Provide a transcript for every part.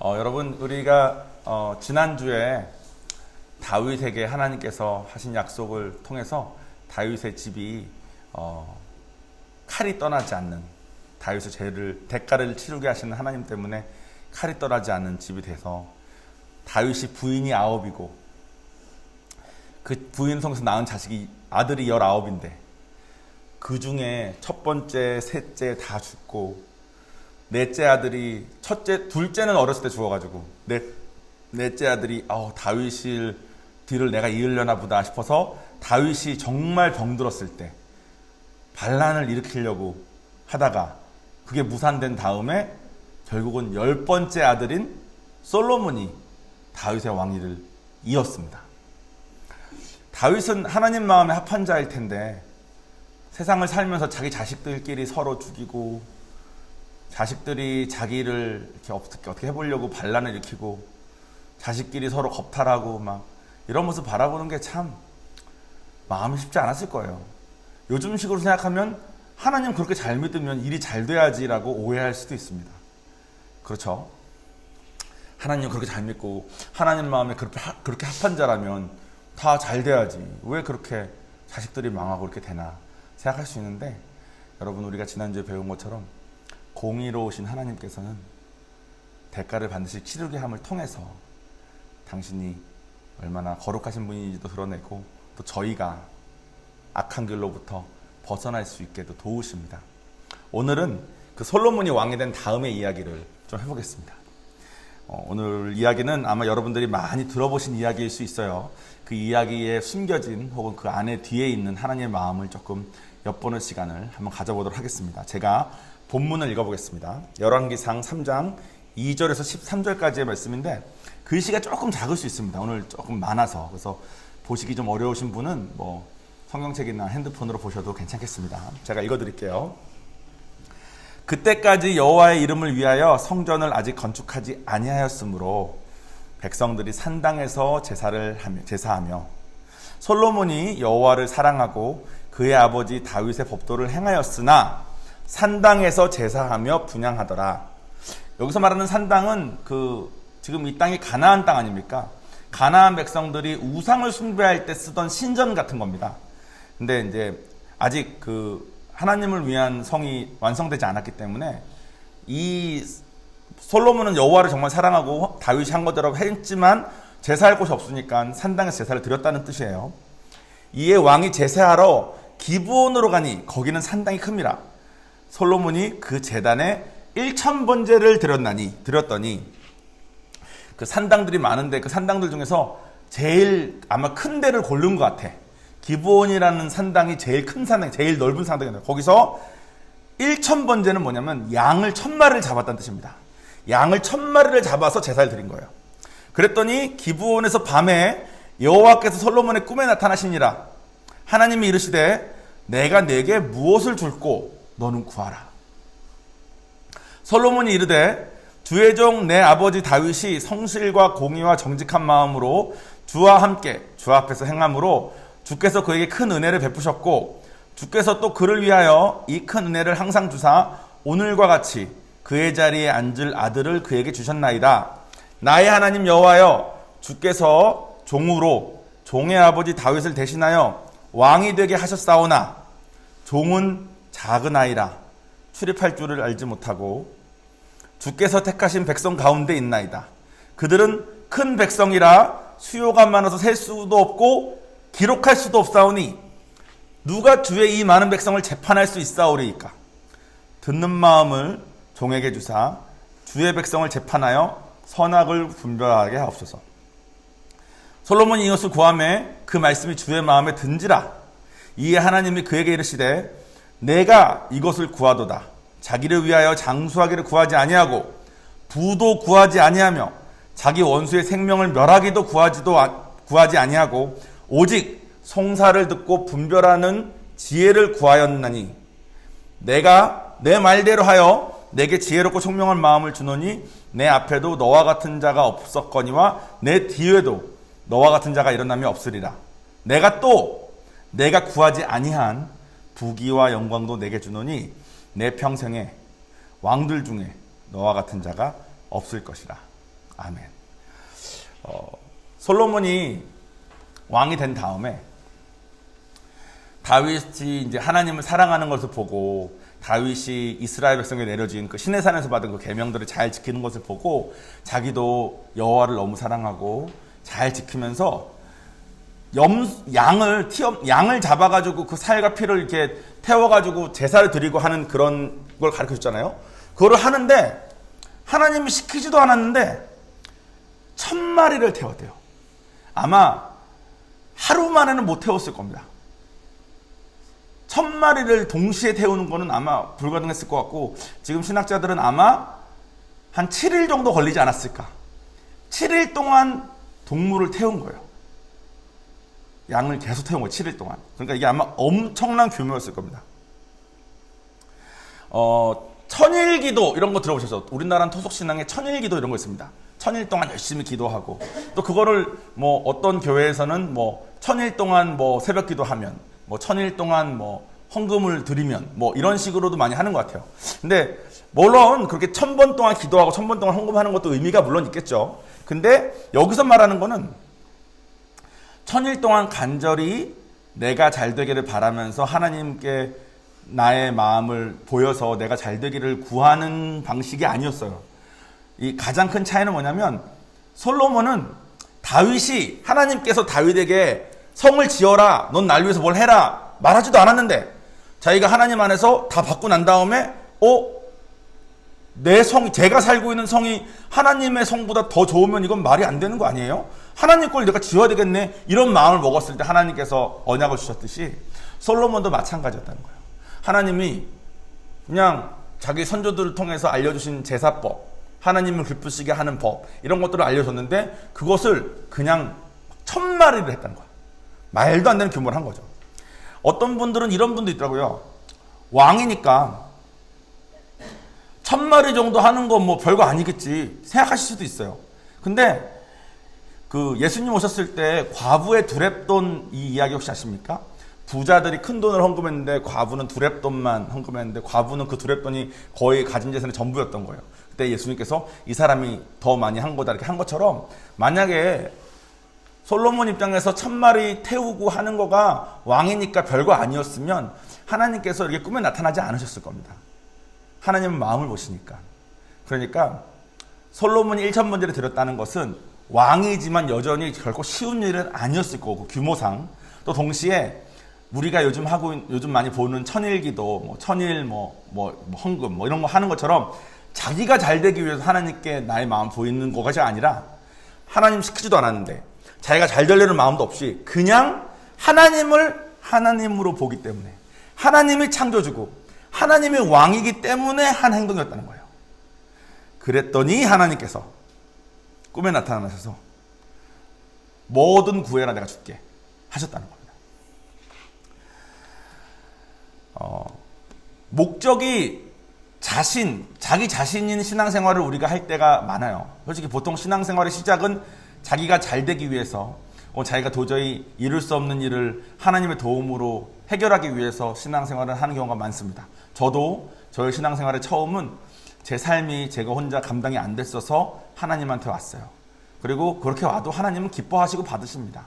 여러분 우리가 지난주에 다윗에게 하나님께서 하신 약속을 통해서 다윗의 집이 칼이 떠나지 않는, 다윗의 죄를 대가를 치르게 하시는 하나님 때문에 칼이 떠나지 않는 집이 돼서 다윗이 부인이 9이고 그 부인 통해서 낳은 자식이 아들이 19인데 그 중에 첫 번째, 셋째 다 죽고 넷째 아들이 둘째는 어렸을 때 죽어가지고 넷째 아들이 다윗을 뒤를 내가 이으려나 보다 싶어서 다윗이 정말 병들었을 때 반란을 일으키려고 하다가 그게 무산된 다음에 결국은 10번째 아들인 솔로몬이 다윗의 왕위를 이었습니다. 다윗은 하나님 마음에 합한 자일 텐데 세상을 살면서 자기 자식들끼리 서로 죽이고 자식들이 자기를 이렇게 어떻게 해보려고 반란을 일으키고 자식끼리 서로 겁탈하고 막 이런 모습 바라보는 게 참 마음이 쉽지 않았을 거예요. 요즘 식으로 생각하면 하나님 그렇게 잘 믿으면 일이 잘 돼야지라고 오해할 수도 있습니다. 그렇죠? 하나님 그렇게 잘 믿고 하나님 마음에 그렇게 합한 자라면 다 잘 돼야지. 왜 그렇게 자식들이 망하고 이렇게 되나 생각할 수 있는데, 여러분 우리가 지난주에 배운 것처럼 공의로우신 하나님께서는 대가를 반드시 치르게 함을 통해서 당신이 얼마나 거룩하신 분인지도 드러내고 또 저희가 악한 길로부터 벗어날 수 있게도 도우십니다. 오늘은 그 솔로몬이 왕이 된 다음의 이야기를 좀 해보겠습니다. 오늘 이야기는 아마 여러분들이 많이 들어보신 이야기일 수 있어요. 그 이야기에 숨겨진 혹은 그 안에 뒤에 있는 하나님의 마음을 조금 엿보는 시간을 한번 가져보도록 하겠습니다. 제가 본문을 읽어보겠습니다. 열왕기상 3장 2절에서 13절까지의 말씀인데 글씨가 조금 작을 수 있습니다. 오늘 조금 많아서. 그래서 보시기 좀 어려우신 분은 성경책이나 핸드폰으로 보셔도 괜찮겠습니다. 제가 읽어드릴게요. 그때까지 여호와의 이름을 위하여 성전을 아직 건축하지 아니하였으므로 백성들이 산당에서 제사하며 솔로몬이 여호와를 사랑하고 그의 아버지 다윗의 법도를 행하였으나 산당에서 제사하며 분향하더라. 여기서 말하는 산당은 지금 이 땅이 가나안 땅 아닙니까? 가나안 백성들이 우상을 숭배할 때 쓰던 신전 같은 겁니다. 근데 이제 아직 하나님을 위한 성이 완성되지 않았기 때문에 이 솔로몬은 여호와를 정말 사랑하고 다윗이 한 것대로 했지만 제사할 곳이 없으니까 산당에서 제사를 드렸다는 뜻이에요. 이에 왕이 제사하러 기브온으로 가니 거기는 산당이 큽니다. 솔로몬이 그 제단에 1000번제를 드렸더니 그 산당들이 많은데 그 산당들 중에서 제일 아마 큰 데를 고른 것 같아. 기브온이라는 산당이 제일 큰 산당, 제일 넓은 산당이에요. 거기서 1000번제는 뭐냐면 양을 1000마리를 잡았다는 뜻입니다. 양을 1000마리를 잡아서 제사를 드린 거예요. 그랬더니 기브온에서 밤에 여호와께서 솔로몬의 꿈에 나타나시니라. 하나님이 이르시되 내가 네게 무엇을 줄꼬 너는 구하라. 솔로몬이 이르되 주의 종 내 아버지 다윗이 성실과 공의와 정직한 마음으로 주와 함께 주 앞에서 행함으로 주께서 그에게 큰 은혜를 베푸셨고 주께서 또 그를 위하여 이 큰 은혜를 항상 주사 오늘과 같이 그의 자리에 앉을 아들을 그에게 주셨나이다. 나의 하나님 여호와여, 주께서 종으로 종의 아버지 다윗을 대신하여 왕이 되게 하셨사오나 종은 작은 아이라 출입할 줄을 알지 못하고 주께서 택하신 백성 가운데 있나이다. 그들은 큰 백성이라 수요가 많아서 셀 수도 없고 기록할 수도 없사오니 누가 주의 이 많은 백성을 재판할 수 있사오리이까. 듣는 마음을 종에게 주사 주의 백성을 재판하여 선악을 분별하게 하옵소서. 솔로몬이 이것을 구하매 그 말씀이 주의 마음에 든지라. 이에 하나님이 그에게 이르시되 내가 이것을 구하도다. 자기를 위하여 장수하기를 구하지 아니하고 부도 구하지 아니하며 자기 원수의 생명을 멸하기도 구하지 아니하고 오직 송사를 듣고 분별하는 지혜를 구하였나니 내가 내 말대로 하여 내게 지혜롭고 총명한 마음을 주노니 내 앞에도 너와 같은 자가 없었거니와 내 뒤에도 너와 같은 자가 일어나며 없으리라. 내가 구하지 아니한 부귀와 영광도 내게 주노니 내 평생에 왕들 중에 너와 같은 자가 없을 것이라. 아멘. 솔로몬이 왕이 된 다음에 다윗이 이제 하나님을 사랑하는 것을 보고 다윗이 이스라엘 백성에 내려진 그 시내산에서 받은 그 계명들을 잘 지키는 것을 보고 자기도 여호와를 너무 사랑하고 잘 지키면서 양을 잡아가지고 그 살과 피를 이렇게 태워가지고 제사를 드리고 하는 그런 걸 가르쳐 줬잖아요. 그거를 하는데 하나님이 시키지도 않았는데 1000마리를 태웠대요. 아마 하루 만에는 못 태웠을 겁니다. 1000마리를 동시에 태우는 거는 아마 불가능했을 것 같고, 지금 신학자들은 아마 한 7일 정도 걸리지 않았을까. 7일 동안 동물을 태운 거예요. 양을 계속 태운 거예요. 7일 동안. 그러니까 이게 아마 엄청난 규모였을 겁니다. 천일기도 이런 거 들어보셨죠? 우리나라는 토속신앙에 천일기도 이런 거 있습니다. 1000일 동안 열심히 기도하고, 또 그거를 뭐 어떤 교회에서는 뭐 1000일 동안 뭐 새벽 기도하면, 뭐 1000일 동안 뭐 헌금을 드리면, 뭐 이런 식으로도 많이 하는 것 같아요. 근데 물론 그렇게 1000번 동안 기도하고 1000번 동안 헌금하는 것도 의미가 물론 있겠죠. 근데 여기서 말하는 거는 1000일 동안 간절히 내가 잘 되기를 바라면서 하나님께 나의 마음을 보여서 내가 잘 되기를 구하는 방식이 아니었어요. 이 가장 큰 차이는 뭐냐면, 솔로몬은 다윗이 하나님께서 다윗에게 성을 지어라, 넌 날 위해서 뭘 해라 말하지도 않았는데, 자기가 하나님 안에서 다 받고 난 다음에 내 성이, 제가 살고 있는 성이 하나님의 성보다 더 좋으면 이건 말이 안 되는 거 아니에요? 하나님 걸 내가 지어야 되겠네, 이런 마음을 먹었을 때 하나님께서 언약을 주셨듯이 솔로몬도 마찬가지였다는 거예요. 하나님이 그냥 자기 선조들을 통해서 알려주신 제사법, 하나님을 기쁘시게 하는 법, 이런 것들을 알려줬는데 그것을 그냥 1000마리를 했다는 거야. 말도 안 되는 규모를 한 거죠. 어떤 분들은 이런 분도 있더라고요. 왕이니까 1000마리 정도 하는 건 뭐 별거 아니겠지 생각하실 수도 있어요. 근데 그 예수님 오셨을 때 과부의 두렙돈 이 이야기 혹시 아십니까? 부자들이 큰 돈을 헌금했는데 과부는 두렙돈만 헌금했는데, 과부는 그 두렙돈이 거의 가진 재산의 전부였던 거예요. 그때 예수님께서 이 사람이 더 많이 한 거다 이렇게 한 것처럼, 만약에 솔로몬 입장에서 1000마리 태우고 하는 거가 왕이니까 별거 아니었으면 하나님께서 이렇게 꿈에 나타나지 않으셨을 겁니다. 하나님은 마음을 보시니까. 그러니까 솔로몬이 1000번제를 드렸다는 것은 왕이지만 여전히 결코 쉬운 일은 아니었을 거고, 규모상. 또 동시에 우리가 요즘 많이 보는 천일기도, 뭐 천일 헌금 이런 거 하는 것처럼 자기가 잘 되기 위해서 하나님께 나의 마음 보이는 것이 아니라, 하나님 시키지도 않았는데 자기가 잘 되려는 마음도 없이 그냥 하나님을 하나님으로 보기 때문에, 하나님이 창조주고 하나님이 왕이기 때문에 한 행동이었다는 거예요. 그랬더니 하나님께서 꿈에 나타나셔서 뭐든 구해라 내가 줄게 하셨다는 겁니다. 목적이 자기 자신인 신앙생활을 우리가 할 때가 많아요. 솔직히 보통 신앙생활의 시작은 자기가 잘 되기 위해서, 자기가 도저히 이룰 수 없는 일을 하나님의 도움으로 해결하기 위해서 신앙생활을 하는 경우가 많습니다. 저도 저의 신앙생활의 처음은 제 삶이 제가 혼자 감당이 안 됐어서 하나님한테 왔어요. 그리고 그렇게 와도 하나님은 기뻐하시고 받으십니다.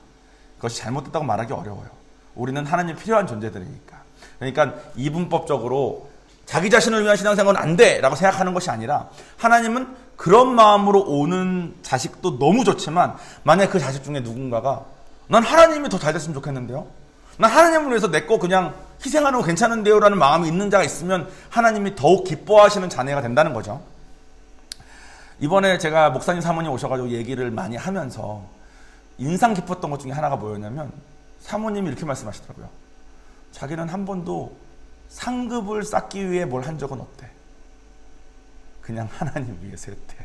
그것이 잘못됐다고 말하기 어려워요. 우리는 하나님 필요한 존재들이니까. 그러니까 이분법적으로 자기 자신을 위한 신앙생활은 안 돼! 라고 생각하는 것이 아니라, 하나님은 그런 마음으로 오는 자식도 너무 좋지만, 만약 그 자식 중에 누군가가 난 하나님이 더 잘 됐으면 좋겠는데요? 난 하나님을 위해서 내 거 그냥 희생하는 거 괜찮은데요? 라는 마음이 있는 자가 있으면 하나님이 더욱 기뻐하시는 자녀가 된다는 거죠. 이번에 제가 목사님 사모님 오셔가지고 얘기를 많이 하면서 인상 깊었던 것 중에 하나가 뭐였냐면, 사모님이 이렇게 말씀하시더라고요. 자기는 한 번도 상급을 쌓기 위해 뭘 한 적은 없대. 그냥 하나님 위해서 했대.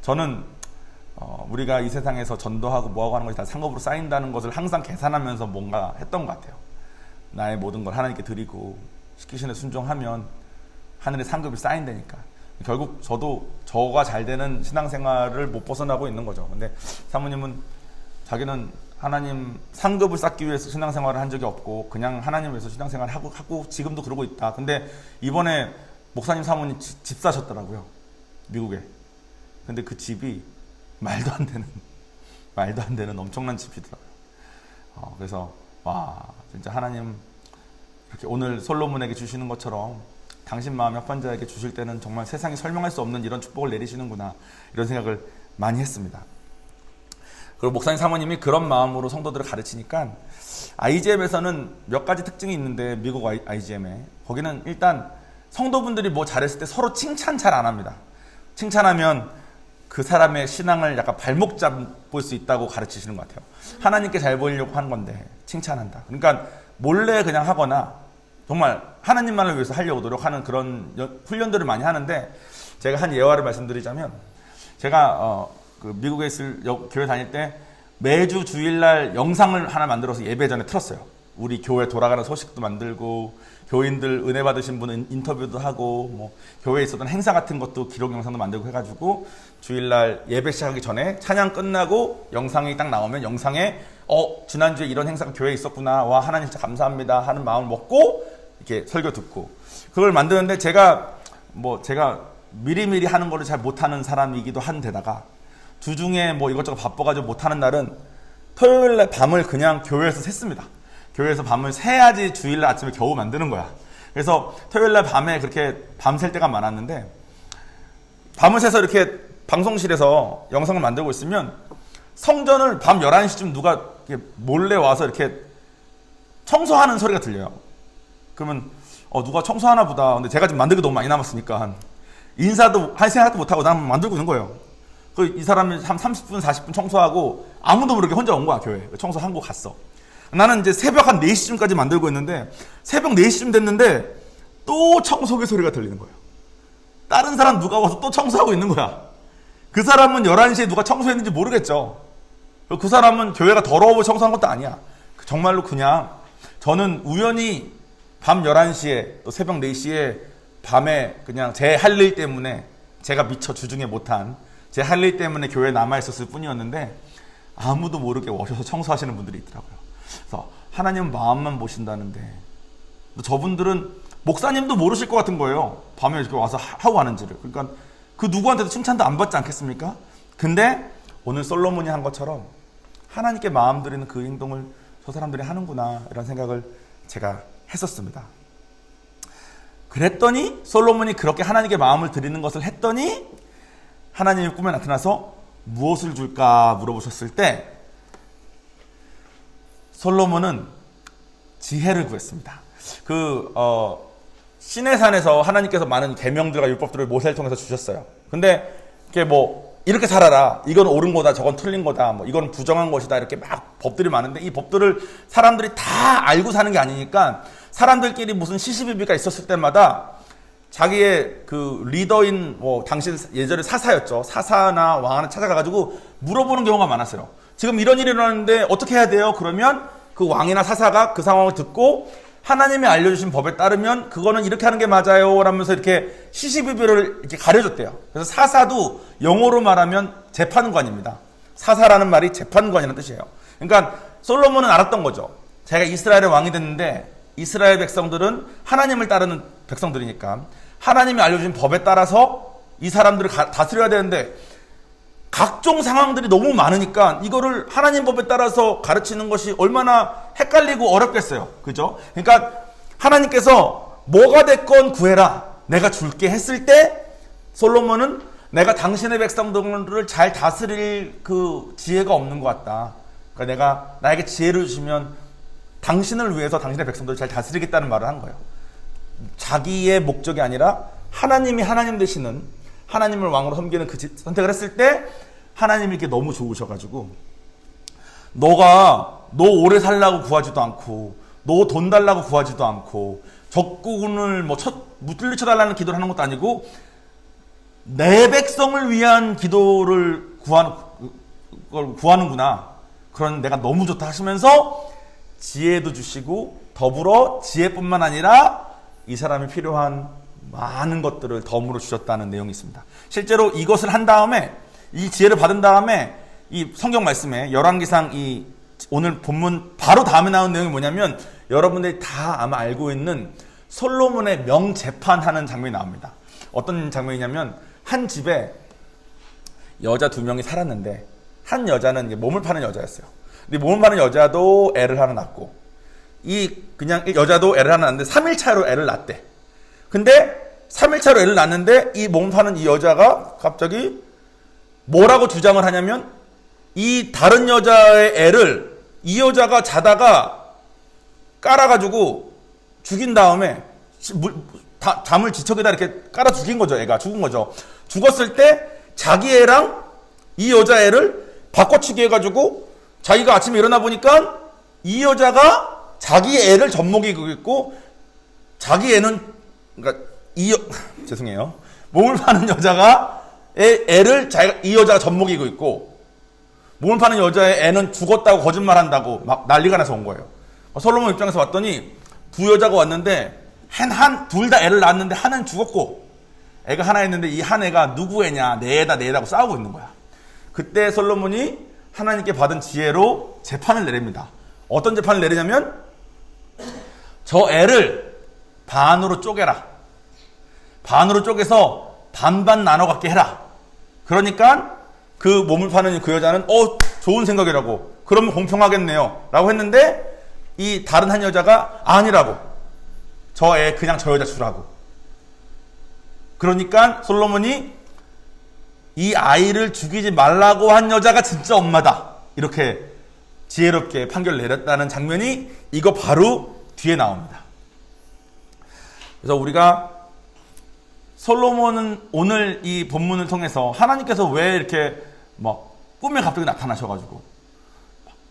저는 우리가 이 세상에서 전도하고 뭐하고 하는 것이 다 상급으로 쌓인다는 것을 항상 계산하면서 뭔가 했던 것 같아요. 나의 모든 걸 하나님께 드리고 시키시는 순종하면 하늘의 상급이 쌓인다니까. 결국 저도 저가 잘 되는 신앙생활을 못 벗어나고 있는 거죠. 근데 사모님은 자기는 하나님 상급을 쌓기 위해서 신앙생활을 한 적이 없고 그냥 하나님 위해서 신앙생활을 하고 지금도 그러고 있다. 근데 이번에 목사님 사모님 집 사셨더라고요. 미국에. 근데 그 집이 말도 안 되는 엄청난 집이더라고요. 그래서 와, 진짜 하나님 이렇게 오늘 솔로몬에게 주시는 것처럼 당신 마음 협반자에게 주실 때는 정말 세상이 설명할 수 없는 이런 축복을 내리시는구나, 이런 생각을 많이 했습니다. 그리고 목사님 사모님이 그런 마음으로 성도들을 가르치니까 IGM에서는 몇 가지 특징이 있는데, 미국 IGM에 거기는 일단 성도분들이 뭐 잘했을 때 서로 칭찬 잘 안 합니다. 칭찬하면 그 사람의 신앙을 약간 발목 잡을 수 있다고 가르치시는 것 같아요. 하나님께 잘 보이려고 하는 건데 칭찬한다. 그러니까 몰래 그냥 하거나 정말 하나님만을 위해서 하려고 노력하는 그런 훈련들을 많이 하는데, 제가 한 예화를 말씀드리자면, 제가 그 미국에 있을 교회 다닐 때 매주 주일날 영상을 하나 만들어서 예배 전에 틀었어요. 우리 교회 돌아가는 소식도 만들고, 교인들 은혜 받으신 분 인터뷰도 하고, 뭐 교회에 있었던 행사 같은 것도 기록 영상도 만들고 해가지고, 주일날 예배 시작하기 전에 찬양 끝나고 영상이 딱 나오면 영상에 지난주에 이런 행사가 교회에 있었구나, 와 하나님 진짜 감사합니다 하는 마음을 먹고 이렇게 설교 듣고, 그걸 만드는데 제가 미리미리 하는 거를 잘 못하는 사람이기도 한데다가 주중에 뭐 이것저것 바빠가지고 못하는 날은 토요일날 밤을 그냥 교회에서 샜습니다. 교회에서 밤을 새야지 주일날 아침에 겨우 만드는 거야. 그래서 토요일날 밤에 그렇게 밤샐 때가 많았는데, 밤을 새서 이렇게 방송실에서 영상을 만들고 있으면 성전을 밤 11시쯤 누가 몰래 와서 이렇게 청소하는 소리가 들려요. 그러면 누가 청소하나 보다. 근데 제가 지금 만들기 너무 많이 남았으니까 인사도 한 생각도 못하고 난 만들고 있는 거예요. 이 사람이 한 30분 40분 청소하고 아무도 모르게 혼자 온 거야. 교회 청소하고 갔어. 나는 이제 새벽 한 4시쯤까지 만들고 있는데, 새벽 4시쯤 됐는데 또 청소기 소리가 들리는 거예요. 다른 사람 누가 와서 또 청소하고 있는 거야. 그 사람은 11시에 누가 청소했는지 모르겠죠. 그 사람은 교회가 더러워 청소한 것도 아니야. 정말로 그냥 저는 우연히 밤 11시에 또 새벽 4시에 밤에 그냥 제 할 일 때문에, 제가 미처 주중에 못한 제 할 일 때문에 교회에 남아있었을 뿐이었는데 아무도 모르게 오셔서 청소하시는 분들이 있더라고요. 그래서 하나님은 마음만 보신다는데, 저분들은 목사님도 모르실 것 같은 거예요. 밤에 이렇게 와서 하고 가는지를. 그러니까 그 누구한테도 칭찬도 안 받지 않겠습니까? 근데 오늘 솔로몬이 한 것처럼 하나님께 마음 드리는 그 행동을 저 사람들이 하는구나, 이런 생각을 제가 했었습니다. 그랬더니 솔로몬이 그렇게 하나님께 마음을 드리는 것을 했더니 하나님이 꿈에 나타나서 무엇을 줄까 물어보셨을 때 솔로몬은 지혜를 구했습니다. 시내산에서 하나님께서 많은 계명들과 율법들을 모세를 통해서 주셨어요. 근데 이게 이렇게 살아라, 이건 옳은 거다, 저건 틀린 거다, 이건 부정한 것이다, 이렇게 막 법들이 많은데, 이 법들을 사람들이 다 알고 사는 게 아니니까 사람들끼리 무슨 시시비비가 있었을 때마다 자기의 그 리더인 당시 예전에 사사였죠. 사사나 왕한테 찾아가가지고 물어보는 경우가 많았어요. 지금 이런 일이 일어났는데 어떻게 해야 돼요? 그러면 그 왕이나 사사가 그 상황을 듣고 하나님이 알려주신 법에 따르면 그거는 이렇게 하는 게 맞아요 라면서 이렇게 시시비비를 이렇게 가려줬대요. 그래서 사사도 영어로 말하면 재판관입니다. 사사라는 말이 재판관이라는 뜻이에요. 그러니까 솔로몬은 알았던 거죠. 자기가 이스라엘의 왕이 됐는데 이스라엘 백성들은 하나님을 따르는 백성들이니까 하나님이 알려주신 법에 따라서 이 사람들을 다스려야 되는데, 각종 상황들이 너무 많으니까 이거를 하나님 법에 따라서 가르치는 것이 얼마나 헷갈리고 어렵겠어요. 그죠? 그러니까 하나님께서 뭐가 됐건 구해라, 내가 줄게 했을 때 솔로몬은 내가 당신의 백성들을 잘 다스릴 그 지혜가 없는 것 같다. 그러니까 나에게 지혜를 주시면 당신을 위해서 당신의 백성들을 잘 다스리겠다는 말을 한 거예요. 자기의 목적이 아니라 하나님이 하나님 되시는, 하나님을 왕으로 섬기는 그 선택을 했을 때 하나님이 이렇게 너무 좋으셔가지고, 너 오래 살라고 구하지도 않고, 너 돈 달라고 구하지도 않고, 적군을 물리쳐달라는 기도를 하는 것도 아니고, 내 백성을 위한 기도를 구하는구나. 그런 내가 너무 좋다 하시면서 지혜도 주시고, 더불어 지혜뿐만 아니라 이 사람이 필요한 많은 것들을 덤으로 주셨다는 내용이 있습니다. 실제로 이것을 한 다음에, 이 지혜를 받은 다음에 이 성경 말씀에 열왕기상 이 오늘 본문 바로 다음에 나온 내용이 뭐냐면, 여러분들이 다 아마 알고 있는 솔로몬의 명재판하는 장면이 나옵니다. 어떤 장면이냐면, 한 집에 여자 2명이 살았는데 한 여자는 이제 몸을 파는 여자였어요. 근데 몸을 파는 여자도 애를 하나 낳고 그냥 여자도 애를 하나 낳는데 3일 차로 애를 낳대. 근데 3일 차로 애를 낳는데 이 몸을 파는 이 여자가 갑자기 뭐라고 주장을 하냐면 이 다른 여자의 애를 이 여자가 자다가 깔아가지고 죽인 다음에 잠을 지척에다 이렇게 깔아 죽인 거죠. 애가 죽은 거죠. 죽었을 때 자기 애랑 이 여자 애를 바꿔치기 해가지고 자기가 아침에 일어나 보니까 이 여자가 자기 애를 젖먹이고 있고 자기 애는 그러니까 죄송해요. 몸을 파는 여자가 애를 이 여자가 젖먹이고 있고 몸을 파는 여자의 애는 죽었다고 거짓말한다고 막 난리가 나서 온 거예요. 솔로몬 입장에서 왔더니 두 여자가 왔는데 둘 다 애를 낳았는데 하나는 죽었고 애가 하나 있는데 이 한 애가 누구 애냐 내 애다고 싸우고 있는 거야. 그때 솔로몬이 하나님께 받은 지혜로 재판을 내립니다. 어떤 재판을 내리냐면 저 애를 반으로 쪼개라. 반으로 쪼개서 반반 나눠 갖게 해라. 그러니까 그 몸을 파는 그 여자는 좋은 생각이라고 그러면 공평하겠네요 라고 했는데 이 다른 한 여자가 아니라고 저 애 그냥 저 여자 주라고. 그러니까 솔로몬이 이 아이를 죽이지 말라고 한 여자가 진짜 엄마다 이렇게 지혜롭게 판결을 내렸다는 장면이 이거 바로 뒤에 나옵니다. 그래서 우리가 솔로몬은 오늘 이 본문을 통해서 하나님께서 왜 이렇게 막 꿈에 갑자기 나타나셔가지고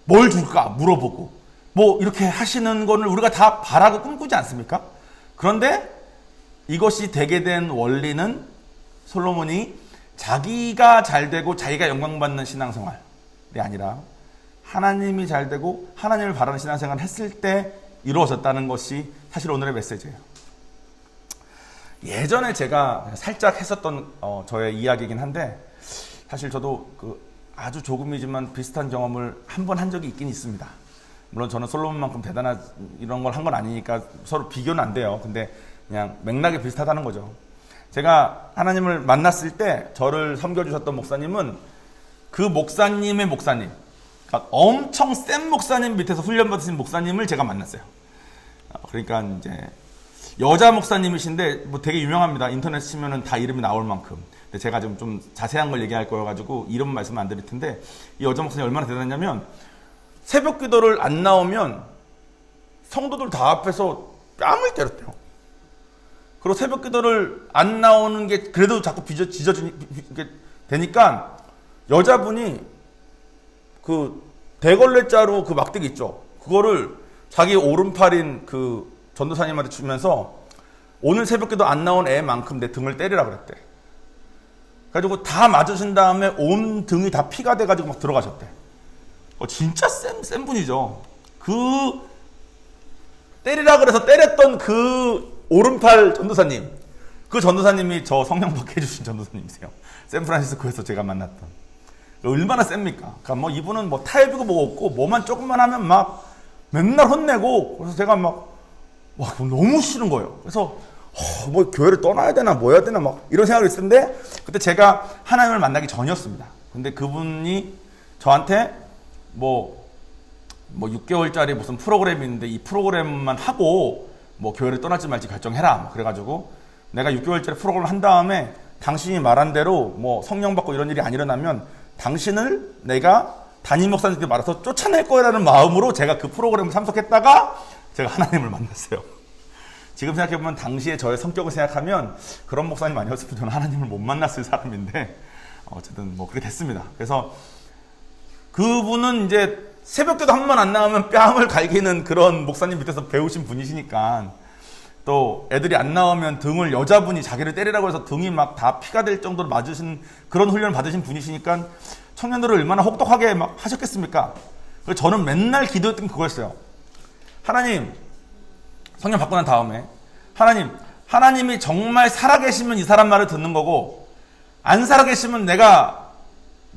뭘 줄까 물어보고 뭐 이렇게 하시는 거를 우리가 다 바라고 꿈꾸지 않습니까? 그런데 이것이 되게 된 원리는 솔로몬이 자기가 잘 되고 자기가 영광받는 신앙생활이 아니라 하나님이 잘 되고 하나님을 바라는 신앙생활을 했을 때 이루어졌다는 것이 사실 오늘의 메시지예요. 예전에 제가 살짝 했었던 저의 이야기이긴 한데 사실 저도 아주 조금이지만 비슷한 경험을 한 번 한 적이 있긴 있습니다. 물론 저는 솔로몬만큼 대단한 이런 걸 한 건 아니니까 서로 비교는 안 돼요. 근데 그냥 맥락이 비슷하다는 거죠. 제가 하나님을 만났을 때 저를 섬겨주셨던 목사님은 그 목사님의 목사님, 그러니까 엄청 센 목사님 밑에서 훈련받으신 목사님을 제가 만났어요. 그러니까 이제 여자 목사님이신데 뭐 되게 유명합니다. 인터넷 치면은 다 이름이 나올 만큼. 근데 제가 좀 자세한 걸 얘기할 거여가지고 이름 말씀 안 드릴 텐데 이 여자 목사님이 얼마나 대단했냐면 새벽 기도를 안 나오면 성도들 다 앞에서 뺨을 때렸대요. 그리고 새벽 기도를 안 나오는 게 그래도 자꾸 짖어지게 되니까 여자분이 그 대걸레자루 그 막대기 있죠. 그거를 자기 오른팔인 그 전도사님한테 주면서 오늘 새벽 기도 안 나온 애만큼 내 등을 때리라 그랬대. 그래가지고 다 맞으신 다음에 온 등이 다 피가 돼가지고 막 들어가셨대. 진짜 센 분이죠. 때리라 그래서 때렸던 그 오른팔 전도사님. 그 전도사님이 저 성령 받게 해주신 전도사님이세요. 샌프란시스코에서 제가 만났던. 얼마나 셉니까? 그러니까 뭐 이분은 뭐 타협이고 뭐 없고 뭐만 조금만 하면 막 맨날 혼내고 그래서 제가 막 와, 너무 싫은 거예요. 그래서 뭐 교회를 떠나야 되나 뭐 해야 되나 막 이런 생각을 했었는데 그때 제가 하나님을 만나기 전이었습니다. 근데 그분이 저한테 뭐 6개월짜리 무슨 프로그램이 있는데 이 프로그램만 하고 뭐 교회를 떠날지 말지 결정해라. 그래가지고 내가 6개월짜리 프로그램을 한 다음에 당신이 말한 대로 뭐 성령 받고 이런 일이 안 일어나면 당신을 내가 담임 목사님께 말해서 쫓아낼 거라는 마음으로 제가 그 프로그램을 참석했다가 제가 하나님을 만났어요. 지금 생각해보면 당시에 저의 성격을 생각하면 그런 목사님 아니었으면 저는 하나님을 못 만났을 사람인데 어쨌든 뭐 그렇게 됐습니다. 그래서 그분은 이제 새벽때도 한 번 안 나오면 뺨을 갈기는 그런 목사님 밑에서 배우신 분이시니까 또 애들이 안 나오면 등을 여자분이 자기를 때리라고 해서 등이 막 다 피가 될 정도로 맞으신 그런 훈련을 받으신 분이시니까 청년들을 얼마나 혹독하게 막 하셨겠습니까? 그래서 저는 맨날 기도했던 그거였어요. 하나님, 성령 받고 난 다음에 하나님이 정말 살아계시면 이 사람 말을 듣는 거고 안 살아계시면 내가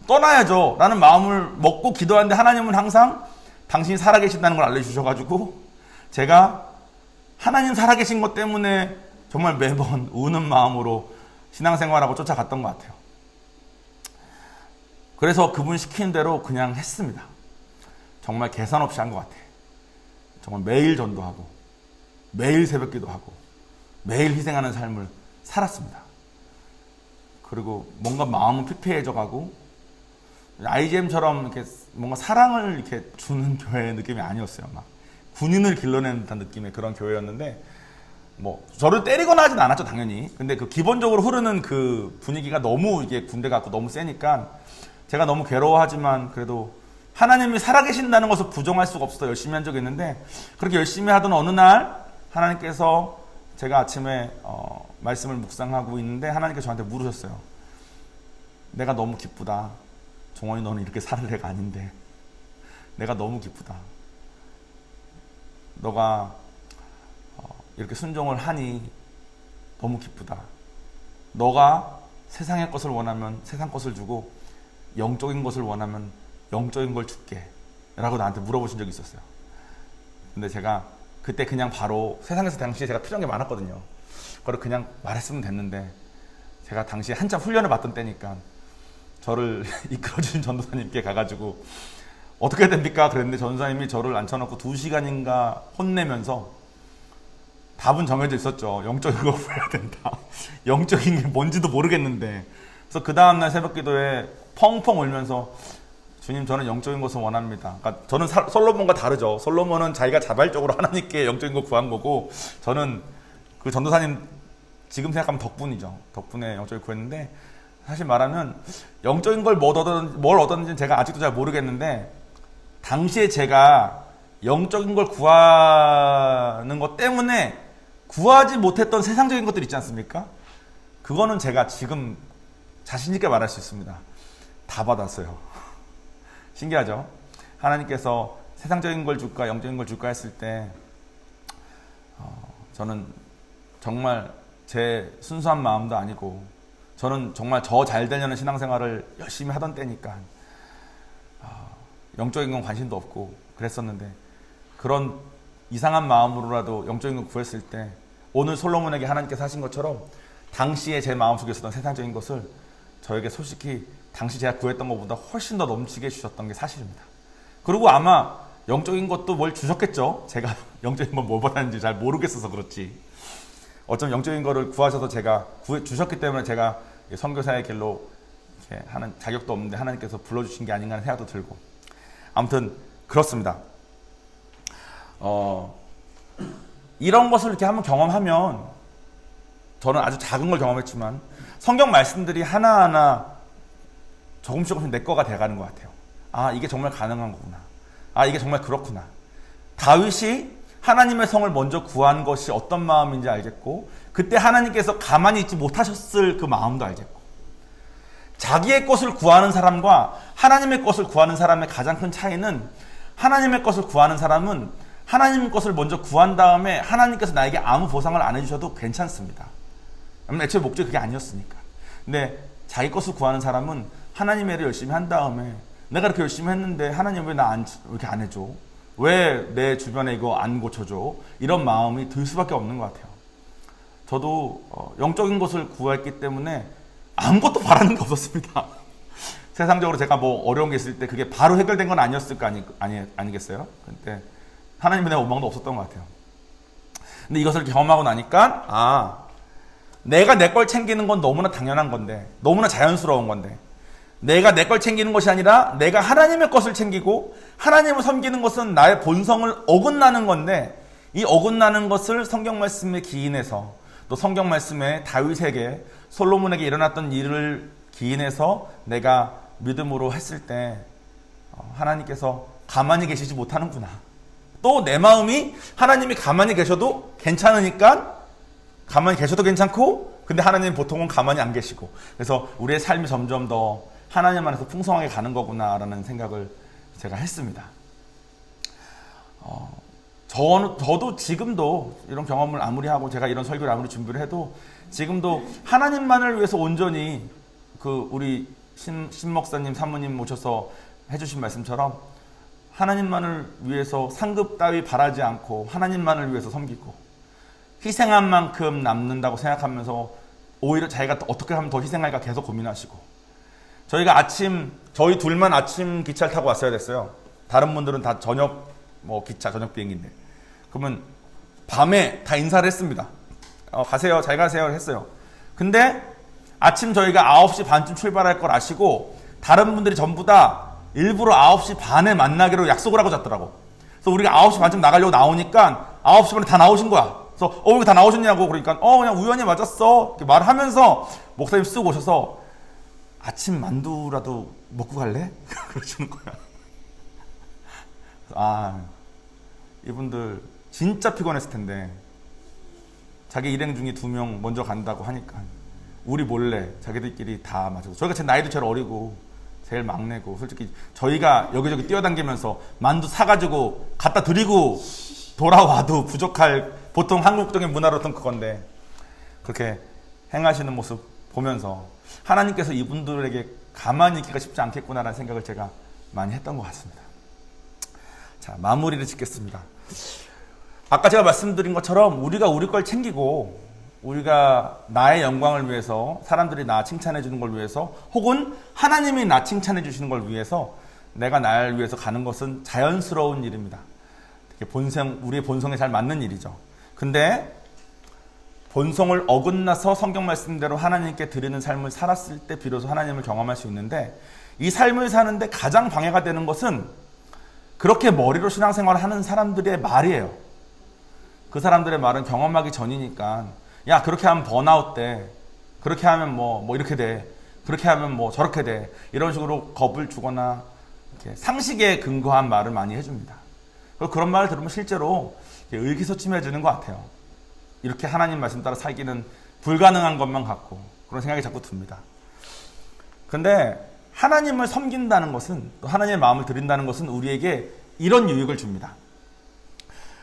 떠나야죠 라는 마음을 먹고 기도하는데 하나님은 항상 당신이 살아계신다는 걸 알려주셔가지고 제가 하나님 살아계신 것 때문에 정말 매번 우는 마음으로 신앙생활하고 쫓아갔던 것 같아요. 그래서 그분 시키는 대로 그냥 했습니다. 정말 계산 없이 한 것 같아. 정말 매일 전도하고 매일 새벽기도 하고 매일 희생하는 삶을 살았습니다. 그리고 뭔가 마음은 피폐해져 가고 IGM처럼 이렇게 뭔가 사랑을 이렇게 주는 교회 느낌이 아니었어요. 막 군인을 길러내는 듯한 느낌의 그런 교회였는데 뭐 저를 때리거나 하진 않았죠, 당연히. 근데 그 기본적으로 흐르는 그 분위기가 너무 이게 군대 같고 너무 세니까 제가 너무 괴로워하지만 그래도 하나님이 살아계신다는 것을 부정할 수가 없어서 열심히 한 적이 있는데 그렇게 열심히 하던 어느 날 하나님께서 제가 아침에 말씀을 묵상하고 있는데 하나님께서 저한테 물으셨어요. 내가 너무 기쁘다. 종원이 너는 이렇게 살 애가 아닌데 내가 너무 기쁘다. 너가 이렇게 순종을 하니 너무 기쁘다. 너가 세상의 것을 원하면 세상 것을 주고 영적인 것을 원하면 영적인 걸 줄게 라고 나한테 물어보신 적이 있었어요. 근데 제가 그때 그냥 바로 세상에서 당시에 제가 필요한 게 많았거든요. 그걸 그냥 말했으면 됐는데 제가 당시에 한참 훈련을 받던 때니까 저를 이끌어주신 전도사님께 가가지고 어떻게 됩니까? 그랬는데 전도사님이 저를 앉혀놓고 2시간인가 혼내면서 답은 정해져 있었죠. 영적인 걸 구해야 된다. 영적인 게 뭔지도 모르겠는데. 그래서 그 다음날 새벽 기도에 펑펑 울면서 주님, 저는 영적인 것을 원합니다. 그러니까 저는 솔로몬과 다르죠. 솔로몬은 자기가 자발적으로 하나님께 영적인 걸 구한 거고 저는 그 전도사님 지금 생각하면 덕분이죠. 덕분에 영적인 걸 구했는데 사실 말하면 영적인 걸 뭘 얻었는지는 제가 아직도 잘 모르겠는데 당시에 제가 영적인 걸 구하는 것 때문에 구하지 못했던 세상적인 것들 있지 않습니까? 그거는 제가 지금 자신 있게 말할 수 있습니다. 다 받았어요. 신기하죠? 하나님께서 세상적인 걸 줄까 영적인 걸 줄까 했을 때 저는 정말 제 순수한 마음도 아니고 저는 정말 저 잘 되려는 신앙생활을 열심히 하던 때니까 영적인 건 관심도 없고 그랬었는데 그런 이상한 마음으로라도 영적인 걸 구했을 때 오늘 솔로몬에게 하나님께서 하신 것처럼 당시에 제 마음속에 있었던 세상적인 것을 저에게 솔직히 당시 제가 구했던 것보다 훨씬 더 넘치게 주셨던 게 사실입니다. 그리고 아마 영적인 것도 뭘 주셨겠죠. 제가 영적인 건 뭘 받았는지 잘 모르겠어서 그렇지. 어쩜 영적인 거를 구하셔서 제가 주셨기 때문에 제가 선교사의 길로 이렇게 하는 자격도 없는데 하나님께서 불러주신 게 아닌가 하는 생각도 들고 아무튼 그렇습니다. 이런 것을 이렇게 한번 경험하면 저는 아주 작은 걸 경험했지만 성경 말씀들이 하나하나 조금씩 내 거가 돼가는 것 같아요. 아, 이게 정말 가능한 거구나. 아, 이게 정말 그렇구나. 다윗이 하나님의 성을 먼저 구한 것이 어떤 마음인지 알겠고 그때 하나님께서 가만히 있지 못하셨을 그 마음도 알겠고 자기의 것을 구하는 사람과 하나님의 것을 구하는 사람의 가장 큰 차이는 하나님의 것을 구하는 사람은 하나님의 것을 먼저 구한 다음에 하나님께서 나에게 아무 보상을 안 해주셔도 괜찮습니다. 애초에 목적이 그게 아니었으니까. 근데 자기 것을 구하는 사람은 하나님의 일을 열심히 한 다음에 내가 이렇게 열심히 했는데 하나님 왜 나 이렇게 안 해줘? 왜 내 주변에 이거 안 고쳐줘? 이런 마음이 들 수밖에 없는 것 같아요. 저도 영적인 것을 구했기 때문에 아무것도 바라는 게 없었습니다. 세상적으로 제가 뭐 어려운 게 있을 때 그게 바로 해결된 건 아니었을 거 아니겠어요? 근데 하나님에 대한 원망도 없었던 것 같아요. 근데 이것을 경험하고 나니까 내가 내 걸 챙기는 건 너무나 당연한 건데 너무나 자연스러운 건데 내가 내 걸 챙기는 것이 아니라 내가 하나님의 것을 챙기고 하나님을 섬기는 것은 나의 본성을 어긋나는 건데 이 어긋나는 것을 성경 말씀에 기인해서 또 성경 말씀에 다윗에게 솔로몬에게 일어났던 일을 기인해서 내가 믿음으로 했을 때 하나님께서 가만히 계시지 못하는구나. 또 내 마음이 하나님이 가만히 계셔도 괜찮으니까 가만히 계셔도 괜찮고 근데 하나님 보통은 가만히 안 계시고 그래서 우리의 삶이 점점 더 하나님 안에서 풍성하게 가는 거구나라는 생각을 제가 했습니다. 저도 지금도 이런 경험을 아무리 하고 제가 이런 설교를 아무리 준비를 해도 지금도 하나님만을 위해서 온전히 우리 신 목사님 사모님 모셔서 해주신 말씀처럼 하나님만을 위해서 상급 따위 바라지 않고 하나님만을 위해서 섬기고 희생한 만큼 남는다고 생각하면서 오히려 자기가 어떻게 하면 더 희생할까 계속 고민하시고 저희 둘만 아침 기차를 타고 왔어야 됐어요. 다른 분들은 다 저녁 기차, 저녁 비행기인데. 그러면 밤에 다 인사를 했습니다. 가세요, 잘 가세요 했어요. 근데 아침 저희가 9시 반쯤 출발할 걸 아시고 다른 분들이 전부 다 일부러 9시 반에 만나기로 약속을 하고 잤더라고. 그래서 우리가 9시 반쯤 나가려고 나오니까 9시 반에 다 나오신 거야. 그래서 왜 다 나오셨냐고 그러니까 그냥 우연히 맞았어 이렇게 말하면서 목사님 쓱 오셔서 아침 만두라도 먹고 갈래? 그러시는 거야. 이분들 진짜 피곤했을 텐데 자기 일행 중에 2명 먼저 간다고 하니까 우리 몰래 자기들끼리 다 맞아서 저희가 제 나이도 제일 어리고 제일 막내고 솔직히 저희가 여기저기 뛰어다니면서 만두 사가지고 갖다 드리고 돌아와도 부족할 보통 한국적인 문화로던 그건데 그렇게 행하시는 모습 보면서 하나님께서 이분들에게 가만히 있기가 쉽지 않겠구나라는 생각을 제가 많이 했던 것 같습니다. 자, 마무리를 짓겠습니다. 아까 제가 말씀드린 것처럼 우리가 우리 걸 챙기고 우리가 나의 영광을 위해서 사람들이 나 칭찬해 주는 걸 위해서 혹은 하나님이 나 칭찬해 주시는 걸 위해서 내가 나를 위해서 가는 것은 자연스러운 일입니다. 우리의 본성에 잘 맞는 일이죠. 근데 본성을 어긋나서 성경 말씀대로 하나님께 드리는 삶을 살았을 때 비로소 하나님을 경험할 수 있는데 이 삶을 사는데 가장 방해가 되는 것은 그렇게 머리로 신앙생활을 하는 사람들의 말이에요. 그 사람들의 말은 경험하기 전이니까 야 그렇게 하면 번아웃 돼. 그렇게 하면 뭐 이렇게 돼. 그렇게 하면 뭐 저렇게 돼. 이런 식으로 겁을 주거나 이렇게 상식에 근거한 말을 많이 해줍니다. 그리고 그런 말을 들으면 실제로 의기소침해지는 것 같아요. 이렇게 하나님 말씀 따라 살기는 불가능한 것만 같고 그런 생각이 자꾸 듭니다. 근데 하나님을 섬긴다는 것은 또 하나님의 마음을 드린다는 것은 우리에게 이런 유익을 줍니다.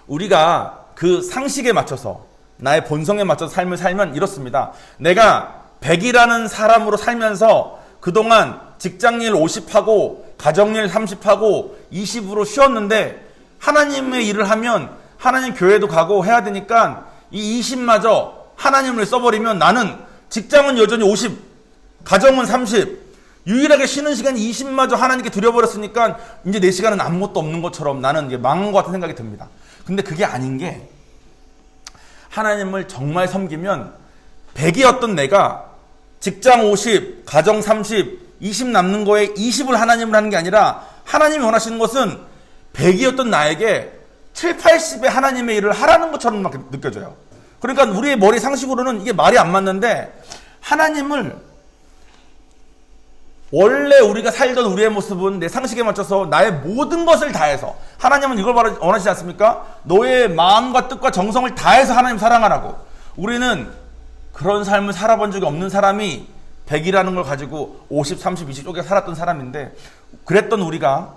우리가 그 상식에 맞춰서 나의 본성에 맞춰서 삶을 살면 이렇습니다. 내가 100이라는 사람으로 살면서 그동안 직장일 50하고 가정일 30하고 20으로 쉬었는데 하나님의 일을 하면 하나님 교회도 가고 해야 되니까 이 20마저 하나님을 써버리면 나는 직장은 여전히 50, 가정은 30, 유일하게 쉬는 시간 20마저 하나님께 드려버렸으니까 이제 내 시간은 아무것도 없는 것처럼 나는 이제 망한 것 같은 생각이 듭니다. 근데 그게 아닌 게 하나님을 정말 섬기면 100이었던 내가 직장 50, 가정 30, 20 남는 거에 20을 하나님을 하는 게 아니라 하나님이 원하시는 것은 100이었던 나에게 7, 80의 하나님의 일을 하라는 것처럼 막 느껴져요. 그러니까 우리의 머리 상식으로는 이게 말이 안 맞는데 하나님을 원래 우리가 살던 우리의 모습은 내 상식에 맞춰서 나의 모든 것을 다해서 하나님은 이걸 원하시지 않습니까? 너의 마음과 뜻과 정성을 다해서 하나님 사랑하라고. 우리는 그런 삶을 살아본 적이 없는 사람이 100이라는 걸 가지고 50, 30, 20 쪽에 살았던 사람인데 그랬던 우리가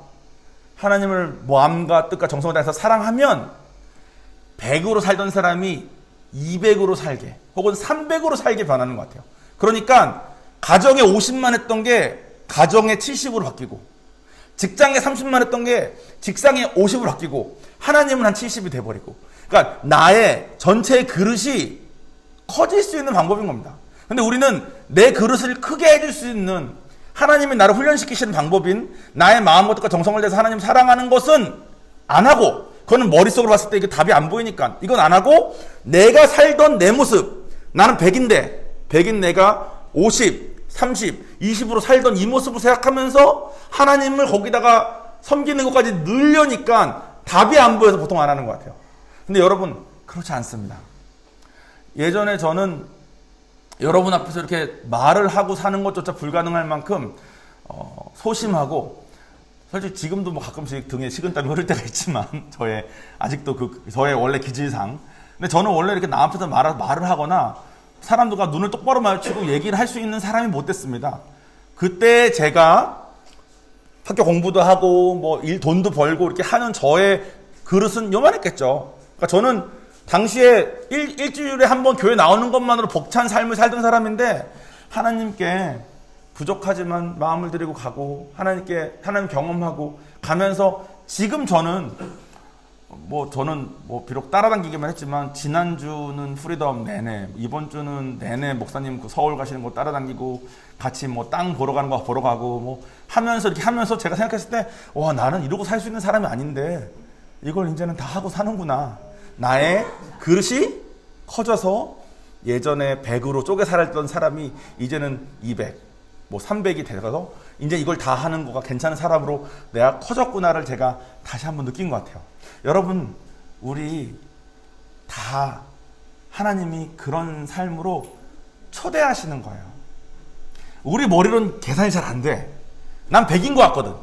하나님을 마음과 뜻과 정성을 다해서 사랑하면 100으로 살던 사람이 200으로 살게 혹은 300으로 살게 변하는 것 같아요. 그러니까 가정에 50만 했던 게 가정에 70으로 바뀌고 직장에 30만 했던 게 직장에 50으로 바뀌고 하나님은 한 70이 돼버리고 그러니까 나의 전체의 그릇이 커질 수 있는 방법인 겁니다. 근데 우리는 내 그릇을 크게 해줄 수 있는 하나님이 나를 훈련시키시는 방법인 나의 마음과 뜻과 정성을 내서 하나님 사랑하는 것은 안 하고 그거는 머릿속으로 봤을 때 이게 답이 안 보이니까 이건 안 하고 내가 살던 내 모습 나는 100인데 100인 내가 50, 30, 20으로 살던 이 모습을 생각하면서 하나님을 거기다가 섬기는 것까지 늘려니까 답이 안 보여서 보통 안 하는 것 같아요. 근데 여러분 그렇지 않습니다. 예전에 저는 여러분 앞에서 이렇게 말을 하고 사는 것조차 불가능할 만큼 소심하고 솔직히 지금도 뭐 가끔씩 등에 식은땀이 흐를 때가 있지만 아직도 저의 원래 기질상 근데 저는 원래 이렇게 남 앞에서 말을 하거나 사람들과 눈을 똑바로 마주치고 얘기를 할 수 있는 사람이 못 됐습니다. 그때 제가 학교 공부도 하고 뭐 돈도 벌고 이렇게 하는 저의 그릇은 요만했겠죠. 그러니까 저는 당시에 일주일에 한 번 교회 나오는 것만으로 벅찬 삶을 살던 사람인데 하나님께 부족하지만 마음을 드리고 가고 하나님 경험하고 가면서 지금 저는 뭐 저는 뭐 비록 따라다니기만 했지만 지난주는 프리덤 내내, 이번 주는 내내 목사님 그 서울 가시는 거 따라다니고 같이 뭐 땅 보러 가는 거 보러 가고 뭐 하면서 이렇게 하면서 제가 생각했을 때 와, 나는 이러고 살 수 있는 사람이 아닌데 이걸 이제는 다 하고 사는구나. 나의 그릇이 커져서 예전에 100으로 쪼개 살았던 사람이 이제는 200, 뭐 300이 돼서 이제 이걸 다 하는 거가 괜찮은 사람으로 내가 커졌구나를 제가 다시 한번 느낀 것 같아요. 여러분, 우리 다 하나님이 그런 삶으로 초대하시는 거예요. 우리 머리로는 계산이 잘 안 돼. 난 100인 것 같거든.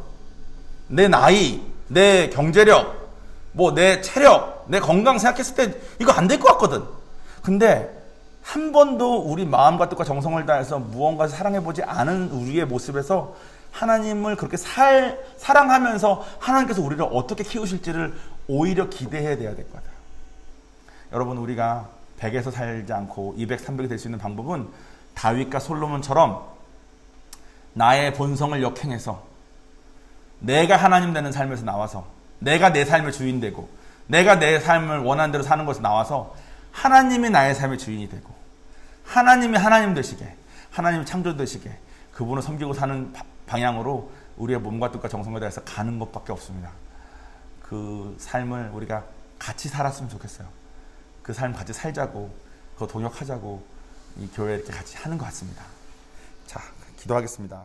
내 나이, 내 경제력, 뭐 내 체력, 내 건강 생각했을 때 이거 안 될 것 같거든. 근데 한 번도 우리 마음과 뜻과 정성을 다해서 무언가 사랑해보지 않은 우리의 모습에서 하나님을 그렇게 사랑하면서 하나님께서 우리를 어떻게 키우실지를 오히려 기대해야 될 것 같아요. 여러분, 우리가 100에서 살지 않고 200, 300이 될 수 있는 방법은 다윗과 솔로몬처럼 나의 본성을 역행해서 내가 하나님 되는 삶에서 나와서 내가 내 삶의 주인 되고 내가 내 삶을 원하는 대로 사는 것에서 나와서 하나님이 나의 삶의 주인이 되고 하나님이 하나님 되시게, 하나님이 창조 되시게, 그분을 섬기고 사는 방향으로 우리의 몸과 뜻과 정성을 다해서 가는 것밖에 없습니다. 그 삶을 우리가 같이 살았으면 좋겠어요. 그 삶 같이 살자고, 그거 동역하자고 이 교회 이렇게 같이 하는 것 같습니다. 자, 기도하겠습니다.